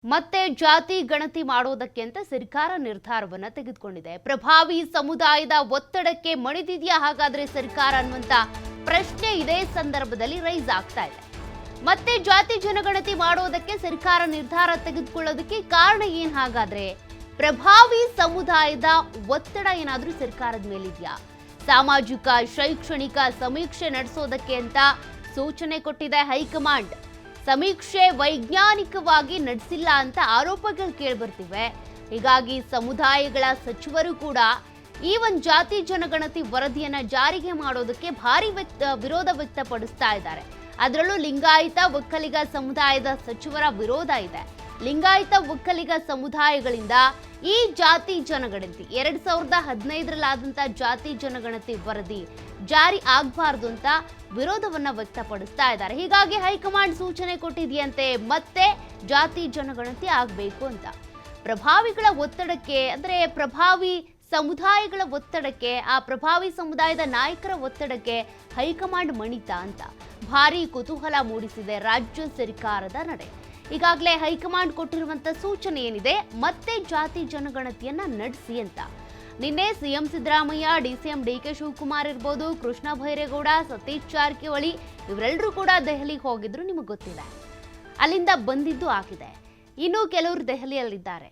ಮತ್ತೆ ಜಾತಿ ಗಣತಿ ಮಾಡೋದಕ್ಕೆ ಅಂತ ಸರ್ಕಾರ ನಿರ್ಧಾರವನ್ನ ತೆಗೆದುಕೊಂಡಿದೆ. ಪ್ರಭಾವಿ ಸಮುದಾಯದ ಒತ್ತಡಕ್ಕೆ ಮಣಿದಿದೆಯಾ ಹಾಗಾದ್ರೆ ಸರ್ಕಾರ ಅನ್ನುವಂತ ಪ್ರಶ್ನೆ ಇದೇ ಸಂದರ್ಭದಲ್ಲಿ ರೈಸ್ ಆಗ್ತಾ ಇದೆ. ಮತ್ತೆ ಜಾತಿ ಜನಗಣತಿ ಮಾಡೋದಕ್ಕೆ ಸರ್ಕಾರ ನಿರ್ಧಾರ ತೆಗೆದುಕೊಳ್ಳೋದಕ್ಕೆ ಕಾರಣ ಏನ್ ಹಾಗಾದ್ರೆ? ಪ್ರಭಾವಿ ಸಮುದಾಯದ ಒತ್ತಡ ಏನಾದ್ರೂ ಸರ್ಕಾರದ ಮೇಲಿದೆಯಾ? ಸಾಮಾಜಿಕ ಶೈಕ್ಷಣಿಕ ಸಮೀಕ್ಷೆ ನಡೆಸೋದಕ್ಕೆ ಅಂತ ಸೂಚನೆ ಕೊಟ್ಟಿದೆ ಹೈಕಮಾಂಡ್. ಸಮೀಕ್ಷೆ ವೈಜ್ಞಾನಿಕವಾಗಿ ನಡೆಸಿಲ್ಲ ಅಂತ ಆರೋಪಗಳು ಕೇಳಿಬರ್ತಿವೆ. ಹೀಗಾಗಿ ಸಮುದಾಯಗಳ ಸಚಿವರು ಕೂಡ ಈ ಒಂದು ಜಾತಿ ಜನಗಣತಿ ವರದಿಯನ್ನ ಜಾರಿಗೆ ಮಾಡೋದಕ್ಕೆ ಭಾರಿ ವಿರೋಧ ವ್ಯಕ್ತಪಡಿಸ್ತಾ ಇದ್ದಾರೆ. ಅದರಲ್ಲೂ ಲಿಂಗಾಯತ ಒಕ್ಕಲಿಗ ಸಮುದಾಯದ ಸಚಿವರ ವಿರೋಧ ಇದೆ. ಲಿಂಗಾಯತ ಒಕ್ಕಲಿಗ ಸಮುದಾಯಗಳಿಂದ ಈ ಜಾತಿ ಜನಗಣತಿ 2015 ಜಾತಿ ಜನಗಣತಿ ವರದಿ ಜಾರಿ ಆಗಬಾರ್ದು ಅಂತ ವಿರೋಧವನ್ನ ವ್ಯಕ್ತಪಡಿಸ್ತಾ ಇದ್ದಾರೆ. ಹೀಗಾಗಿ ಹೈಕಮಾಂಡ್ ಸೂಚನೆ ಕೊಟ್ಟಿದೆಯಂತೆ ಮತ್ತೆ ಜಾತಿ ಜನಗಣತಿ ಆಗಬೇಕು ಅಂತ. ಪ್ರಭಾವಿಗಳ ಒತ್ತಡಕ್ಕೆ ಅಂದ್ರೆ ಪ್ರಭಾವಿ ಸಮುದಾಯಗಳ ಒತ್ತಡಕ್ಕೆ, ಆ ಪ್ರಭಾವಿ ಸಮುದಾಯದ ನಾಯಕರ ಒತ್ತಡಕ್ಕೆ ಹೈಕಮಾಂಡ್ ಮಣಿತಾ ಅಂತ ಭಾರಿ ಕುತೂಹಲ ಮೂಡಿಸಿದೆ ರಾಜ್ಯ ಸರ್ಕಾರದ ನಡೆ. ಈಗಾಗಲೇ ಹೈಕಮಾಂಡ್ ಕೊಟ್ಟಿರುವಂತ ಸೂಚನೆ ಏನಿದೆ, ಮತ್ತೆ ಜಾತಿ ಜನಗಣತಿಯನ್ನ ನಡೆಸಿ ಅಂತ. ನಿನ್ನೆ CM Siddaramaiah, DCM DK Shivakumar ಇರ್ಬೋದು, ಕೃಷ್ಣ ಬೈರೇಗೌಡ, ಸತೀಶ್ ಜಾರಕಿಹೊಳಿ ಇವರೆಲ್ಲರೂ ಕೂಡ ದೆಹಲಿಗೆ ಹೋಗಿದ್ರು, ನಿಮಗೆ ಗೊತ್ತಿದೆ. ಅಲ್ಲಿಂದ ಬಂದಿದ್ದು ಆಗಿದೆ. ಇನ್ನು ಕೆಲವರು ದೆಹಲಿಯಲ್ಲಿದ್ದಾರೆ.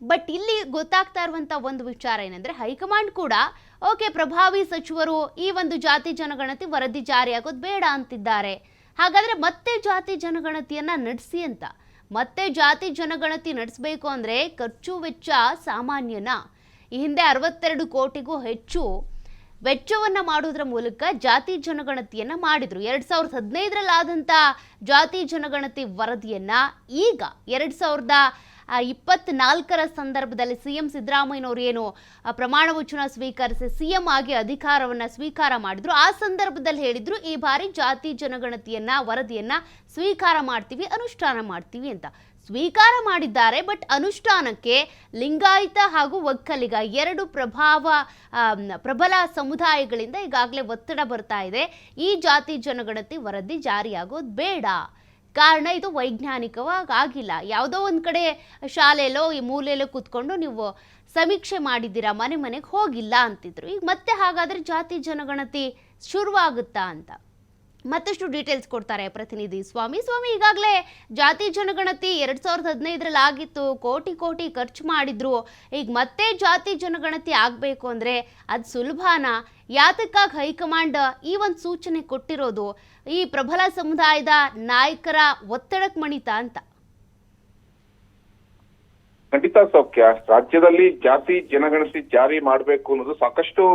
ಬಟ್ ಇಲ್ಲಿ ಗೊತ್ತಾಗ್ತಾ ಇರುವಂತ ಒಂದು ವಿಚಾರ ಏನಂದ್ರೆ, ಹೈಕಮಾಂಡ್ ಕೂಡ ಓಕೆ, ಪ್ರಭಾವಿ ಸಚಿವರು ಈ ಒಂದು ಜಾತಿ ಜನಗಣತಿ ವರದಿ ಜಾರಿಯಾಗೋದು ಬೇಡ ಅಂತಿದ್ದಾರೆ, ಹಾಗಾದ್ರೆ ಮತ್ತೆ ಜಾತಿ ಜನಗಣತಿಯನ್ನ ನಡೆಸಿ ಅಂತ. ಮತ್ತೆ ಜಾತಿ ಜನಗಣತಿ ನಡೆಸಬೇಕು ಅಂದ್ರೆ ಖರ್ಚು ವೆಚ್ಚ ಸಾಮಾನ್ಯನ. ಈ ಹಿಂದೆ 62 ಕೋಟಿಗೂ ಹೆಚ್ಚು ವೆಚ್ಚವನ್ನ ಮಾಡೋದ್ರ ಮೂಲಕ ಜಾತಿ ಜನಗಣತಿಯನ್ನ ಮಾಡಿದ್ರು. 2015 ಜಾತಿ ಜನಗಣತಿ ವರದಿಯನ್ನ ಈಗ 2024 ಸಂದರ್ಭದಲ್ಲಿ ಸಿಎಂ ಸಿದ್ದರಾಮಯ್ಯನವರು ಏನು ಪ್ರಮಾಣ ವಚನ ಸ್ವೀಕರಿಸಿ ಸಿಎಂ ಆಗಿ ಅಧಿಕಾರವನ್ನ ಸ್ವೀಕಾರ ಮಾಡಿದ್ರು, ಆ ಸಂದರ್ಭದಲ್ಲಿ ಹೇಳಿದ್ರು ಈ ಬಾರಿ ಜಾತಿ ಜನಗಣತಿಯನ್ನ ವರದಿಯನ್ನ ಸ್ವೀಕಾರ ಮಾಡ್ತೀವಿ, ಅನುಷ್ಠಾನ ಮಾಡ್ತೀವಿ ಅಂತ. ಸ್ವೀಕಾರ ಮಾಡಿದ್ದಾರೆ, ಬಟ್ ಅನುಷ್ಠಾನಕ್ಕೆ ಲಿಂಗಾಯತ ಹಾಗೂ ಒಕ್ಕಲಿಗ ಎರಡು ಪ್ರಬಲ ಸಮುದಾಯಗಳಿಂದ ಈಗಾಗಲೇ ಒತ್ತಡ ಬರ್ತಾ ಇದೆ. ಈ ಜಾತಿ ಜನಗಣತಿ ವರದಿ ಜಾರಿಯಾಗೋದು ಬೇಡ, ಕಾರಣ ಇದು ವೈಜ್ಞಾನಿಕವಾಗಿ ಆಗಿಲ್ಲ. ಯಾವುದೋ ಒಂದು ಕಡೆ ಶಾಲೆಯಲ್ಲೋ ಈ ಮೂಲೆಯಲ್ಲೋ ಕೂತ್ಕೊಂಡು ನೀವು ಸಮೀಕ್ಷೆ ಮಾಡಿದ್ದೀರಾ, ಮನೆ ಮನೆಗೆ ಹೋಗಿಲ್ಲ ಅಂತಿದ್ರು. ಈಗ ಮತ್ತೆ ಹಾಗಾದ್ರೆ ಜಾತಿ ಜನಗಣತಿ ಶುರುವಾಗುತ್ತಾ ಅಂತ ಮತ್ತಷ್ಟು ಡೀಟೇಲ್ಸ್ ಕೊಡ್ತಾರೆ ಪ್ರತಿನಿಧಿ ಸ್ವಾಮಿ. ಈಗಾಗಲೇ ಜಾತಿ ಜನಗಣತಿ 2015 ಆಗಿತ್ತು, ಕೋಟಿ ಕೋಟಿ ಖರ್ಚು ಮಾಡಿದ್ರು. ಈಗ ಮತ್ತೆ ಜಾತಿ ಜನಗಣತಿ ಆಗಬೇಕು ಅಂದ್ರೆ ಅದು ಸುಲಭನಾ? ಯಾತಕ್ಕಾಗಿ ಹೈಕಮಾಂಡ್ ಈ ಒಂದು ಸೂಚನೆ ಕೊಟ್ಟಿರೋದು? ಈ ಪ್ರಬಲ ಸಮುದಾಯದ ನಾಯಕರ ಒತ್ತಡಕ್ಕೆ ಮಣಿತಾ ಅಂತ? ಖಂಡಿತ ಸೌಖ್ಯ, ರಾಜ್ಯದಲ್ಲಿ ಜಾತಿ ಜನಗಣತಿ ಜಾರಿ ಮಾಡಬೇಕು ಅನ್ನೋದು ಸಾಕಷ್ಟು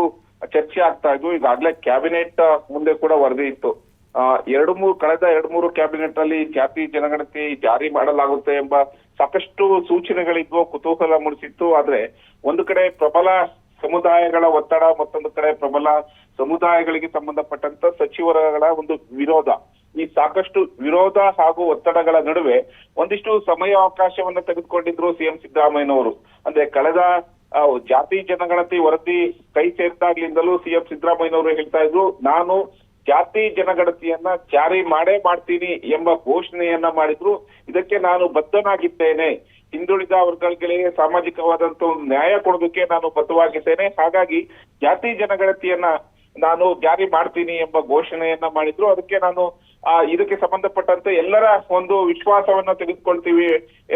ಚರ್ಚೆ ಆಗ್ತಾ ಇದ್ವು. ಈಗಾಗಲೇ ಕ್ಯಾಬಿನೆಟ್ ಮುಂದೆ ಕೂಡ ವರದಿ ಇತ್ತು. ಕಳೆದ 2-3 ಕ್ಯಾಬಿನೆಟ್ ಅಲ್ಲಿ ಜಾತಿ ಜನಗಣತಿ ಜಾರಿ ಮಾಡಲಾಗುತ್ತೆ ಎಂಬ ಸಾಕಷ್ಟು ಸೂಚನೆಗಳಿದ್ವು, ಕುತೂಹಲ ಮೂಡಿಸಿತ್ತು. ಆದ್ರೆ ಒಂದು ಕಡೆ ಪ್ರಬಲ ಸಮುದಾಯಗಳ ಒತ್ತಡ, ಮತ್ತೊಂದು ಕಡೆ ಪ್ರಬಲ ಸಮುದಾಯಗಳಿಗೆ ಸಂಬಂಧಪಟ್ಟಂತ ಸಚಿವರುಗಳ ಒಂದು ವಿರೋಧ. ಈ ಸಾಕಷ್ಟು ವಿರೋಧ ಹಾಗೂ ಒತ್ತಡಗಳ ನಡುವೆ ಒಂದಿಷ್ಟು ಸಮಯಾವಕಾಶವನ್ನ ತೆಗೆದುಕೊಂಡಿದ್ರು ಸಿಎಂ ಸಿದ್ದರಾಮಯ್ಯನವರು. ಅಂದ್ರೆ ಕಳೆದ ಜಾತಿ ಜನಗಣತಿ ವರದಿ ಕೈ ಸೇರಿದಾಗ್ಲಿಂದಲೂ ಸಿಎಂ ಸಿದ್ದರಾಮಯ್ಯನವರು ಹೇಳ್ತಾ ಇದ್ರು, ನಾನು ಜಾತಿ ಜನಗಣತಿಯನ್ನ ಜಾರಿ ಮಾಡ್ತೀನಿ ಎಂಬ ಘೋಷಣೆಯನ್ನ ಮಾಡಿದ್ರು. ಇದಕ್ಕೆ ನಾನು ಬದ್ಧನಾಗಿದ್ದೇನೆ, ಹಿಂದುಳಿದ ವರ್ಗಗಳಿಗೆ ಸಾಮಾಜಿಕವಾದಂತ ಒಂದು ನ್ಯಾಯ ಕೊಡೋದಕ್ಕೆ ನಾನು ಬದ್ಧವಾಗಿದ್ದೇನೆ, ಹಾಗಾಗಿ ಜಾತಿ ಜನಗಣತಿಯನ್ನ ನಾನು ಜಾರಿ ಮಾಡ್ತೀನಿ ಎಂಬ ಘೋಷಣೆಯನ್ನ ಮಾಡಿದ್ರು. ಅದಕ್ಕೆ ನಾನು ಇದಕ್ಕೆ ಸಂಬಂಧಪಟ್ಟಂತೆ ಎಲ್ಲರ ಒಂದು ವಿಶ್ವಾಸವನ್ನ ತೆಗೆದುಕೊಳ್ತೀವಿ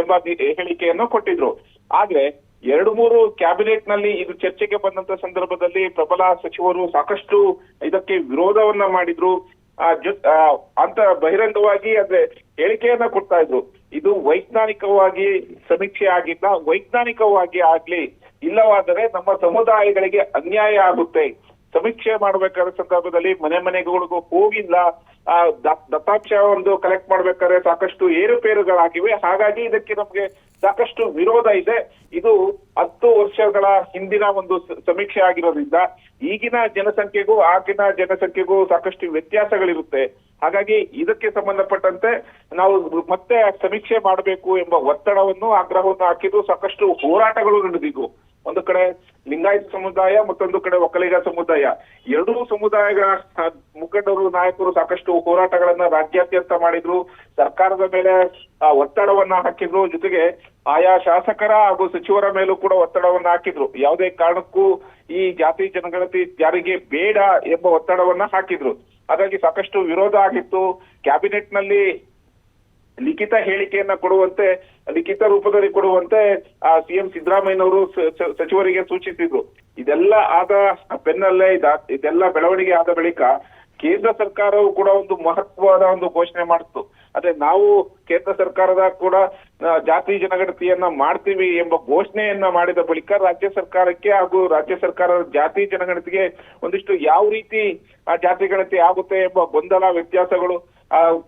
ಎಂಬ ಹೇಳಿಕೆಯನ್ನು ಕೊಟ್ಟಿದ್ರು. ಆದ್ರೆ 2-3 ಕ್ಯಾಬಿನೆಟ್ ನಲ್ಲಿ ಇದು ಚರ್ಚೆಗೆ ಬಂದಂತ ಸಂದರ್ಭದಲ್ಲಿ ಪ್ರಬಲ ಸಚಿವರು ಸಾಕಷ್ಟು ಇದಕ್ಕೆ ವಿರೋಧವನ್ನ ಮಾಡಿದ್ರು. ಅಂತ ಬಹಿರಂಗವಾಗಿ ಅಂದ್ರೆ ಹೇಳಿಕೆಯನ್ನ ಕೊಡ್ತಾ ಇದ್ರು. ಇದು ವೈಜ್ಞಾನಿಕವಾಗಿ ಸಮೀಕ್ಷೆ ಆಗಿಲ್ಲ, ವೈಜ್ಞಾನಿಕವಾಗಿ ಆಗ್ಲಿ, ಇಲ್ಲವಾದರೆ ನಮ್ಮ ಸಮುದಾಯಗಳಿಗೆ ಅನ್ಯಾಯ ಆಗುತ್ತೆ. ಸಮೀಕ್ಷೆ ಮಾಡ್ಬೇಕಾದ ಸಂದರ್ಭದಲ್ಲಿ ಮನೆಗಳಿಗೂ ಹೋಗಿಲ್ಲ, ದತ್ತಾಂಶ ಒಂದು ಕಲೆಕ್ಟ್ ಮಾಡ್ಬೇಕಾದ್ರೆ ಸಾಕಷ್ಟು ಏರುಪೇರುಗಳಾಗಿವೆ, ಹಾಗಾಗಿ ಇದಕ್ಕೆ ನಮ್ಗೆ ಸಾಕಷ್ಟು ವಿರೋಧ ಇದೆ. ಇದು 10 ವರ್ಷಗಳ ಹಿಂದಿನ ಒಂದು ಸಮೀಕ್ಷೆ ಆಗಿರೋದ್ರಿಂದ ಈಗಿನ ಜನಸಂಖ್ಯೆಗೂ ಆಗಿನ ಜನಸಂಖ್ಯೆಗೂ ಸಾಕಷ್ಟು ವ್ಯತ್ಯಾಸಗಳಿರುತ್ತೆ. ಹಾಗಾಗಿ ಇದಕ್ಕೆ ಸಂಬಂಧಪಟ್ಟಂತೆ ನಾವು ಮತ್ತೆ ಸಮೀಕ್ಷೆ ಮಾಡಬೇಕು ಎಂಬ ಒತ್ತಡವನ್ನು, ಆಗ್ರಹವನ್ನು ಹಾಕಿದ್ದು, ಸಾಕಷ್ಟು ಹೋರಾಟಗಳು ನಡೆದಿದ್ವು. ಒಂದು ಕಡೆ ಲಿಂಗಾಯತ ಸಮುದಾಯ, ಮತ್ತೊಂದು ಕಡೆ ಒಕ್ಕಲಿಗ ಸಮುದಾಯ. ಎರಡೂ ಸಮುದಾಯಗಳ ಮುಖಂಡರು, ನಾಯಕರು ಸಾಕಷ್ಟು ಹೋರಾಟಗಳನ್ನ ರಾಜ್ಯಾದ್ಯಂತ ಮಾಡಿದ್ರು, ಸರ್ಕಾರದ ಮೇಲೆ ಒತ್ತಡವನ್ನ ಹಾಕಿದ್ರು, ಜೊತೆಗೆ ಆಯಾ ಶಾಸಕರ ಹಾಗೂ ಸಚಿವರ ಮೇಲೂ ಕೂಡ ಒತ್ತಡವನ್ನ ಹಾಕಿದ್ರು. ಯಾವುದೇ ಕಾರಣಕ್ಕೂ ಈ ಜಾತಿ ಜನಗಣತಿ ಜಾರಿಗೆ ಬೇಡ ಎಂಬ ಒತ್ತಡವನ್ನ ಹಾಕಿದ್ರು. ಹಾಗಾಗಿ ಸಾಕಷ್ಟು ವಿರೋಧ ಆಗಿತ್ತು. ಕ್ಯಾಬಿನೆಟ್ ನಲ್ಲಿ ಲಿಖಿತ ಹೇಳಿಕೆಯನ್ನ ಕೊಡುವಂತೆ, ಲಿಖಿತ ರೂಪದಲ್ಲಿ ಕೊಡುವಂತೆ ಸಿಎಂ ಸಿದ್ದರಾಮಯ್ಯನವರು ಸಚಿವರಿಗೆ ಸೂಚಿಸಿದ್ರು. ಇದೆಲ್ಲ ಆದ ಬೆನ್ನಲ್ಲೇ ಇದೆಲ್ಲ ಬೆಳವಣಿಗೆ ಆದ ಬಳಿಕ ಕೇಂದ್ರ ಸರ್ಕಾರವು ಕೂಡ ಒಂದು ಮಹತ್ವದ ಒಂದು ಘೋಷಣೆ ಮಾಡಿತ್ತು. ಅದೇ ನಾವು ಕೇಂದ್ರ ಸರ್ಕಾರದ ಕೂಡ ಜಾತಿ ಜನಗಣತಿಯನ್ನ ಮಾಡ್ತೀವಿ ಎಂಬ ಘೋಷಣೆಯನ್ನ ಮಾಡಿದ ಬಳಿಕ ರಾಜ್ಯ ಸರ್ಕಾರಕ್ಕೆ ಹಾಗೂ ರಾಜ್ಯ ಸರ್ಕಾರದ ಜಾತಿ ಜನಗಣತಿಗೆ ಒಂದಿಷ್ಟು ಯಾವ ರೀತಿ ಆ ಜಾತಿ ಗಣತಿ ಆಗುತ್ತೆ ಎಂಬ ಗೊಂದಲ, ವ್ಯತ್ಯಾಸಗಳು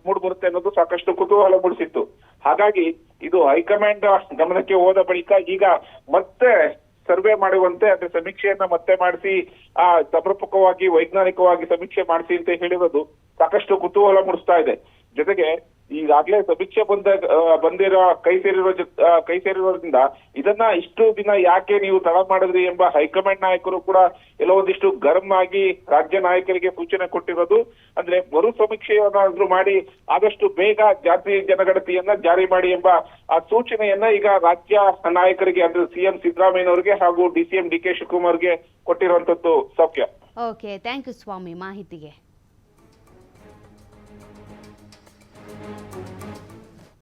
ಮೂಡ್ಬರುತ್ತೆ ಅನ್ನೋದು ಸಾಕಷ್ಟು ಕುತೂಹಲ ಮೂಡಿಸಿತ್ತು. ಹಾಗಾಗಿ ಇದು ಹೈಕಮಾಂಡ್ ಗಮನಕ್ಕೆ ಹೋದ ಬಳಿಕ ಈಗ ಮತ್ತೆ ಸರ್ವೆ ಮಾಡುವಂತೆ, ಅಂದ್ರೆ ಸಮೀಕ್ಷೆಯನ್ನ ಮತ್ತೆ ಮಾಡಿಸಿ ಸಮರ್ಪಕವಾಗಿ ವೈಜ್ಞಾನಿಕವಾಗಿ ಸಮೀಕ್ಷೆ ಮಾಡಿಸಿ ಅಂತ ಹೇಳಿರೋದು ಸಾಕಷ್ಟು ಕುತೂಹಲ ಮೂಡಿಸ್ತಾ ಇದೆ. ಜೊತೆಗೆ ಈಗಾಗ್ಲೇ ಸಮೀಕ್ಷೆ ಬಂದಿರೋ ಕೈ ಸೇರಿರೋದ್ರಿಂದ ಇದನ್ನ ಇಷ್ಟು ದಿನ ಯಾಕೆ ನೀವು ತಡ ಮಾಡಿದ್ರಿ ಎಂಬ ಹೈಕಮಾಂಡ್ ನಾಯಕರು ಕೂಡ ಎಲ್ಲೋ ಒಂದಿಷ್ಟು ಗರಂ ಆಗಿ ರಾಜ್ಯ ನಾಯಕರಿಗೆ ಸೂಚನೆ ಕೊಟ್ಟಿರೋದು. ಅಂದ್ರೆ ಮರು ಸಮೀಕ್ಷೆಯನ್ನಾದ್ರೂ ಮಾಡಿ ಆದಷ್ಟು ಬೇಗ ಜಾತಿ ಜನಗಣತಿಯನ್ನ ಜಾರಿ ಮಾಡಿ ಎಂಬ ಆ ಸೂಚನೆಯನ್ನ ಈಗ ರಾಜ್ಯ ನಾಯಕರಿಗೆ, ಅಂದ್ರೆ ಸಿಎಂ ಸಿದ್ದರಾಮಯ್ಯನವರಿಗೆ ಹಾಗೂ ಡಿಸಿಎಂ ಡಿಕೆ ಶಿವಕುಮಾರ್ಗೆ ಕೊಟ್ಟಿರುವಂತದ್ದು ಸೌಖ್ಯ. ಓಕೆ, ಥ್ಯಾಂಕ್ ಯು ಸ್ವಾಮಿ ಮಾಹಿತಿಗೆ.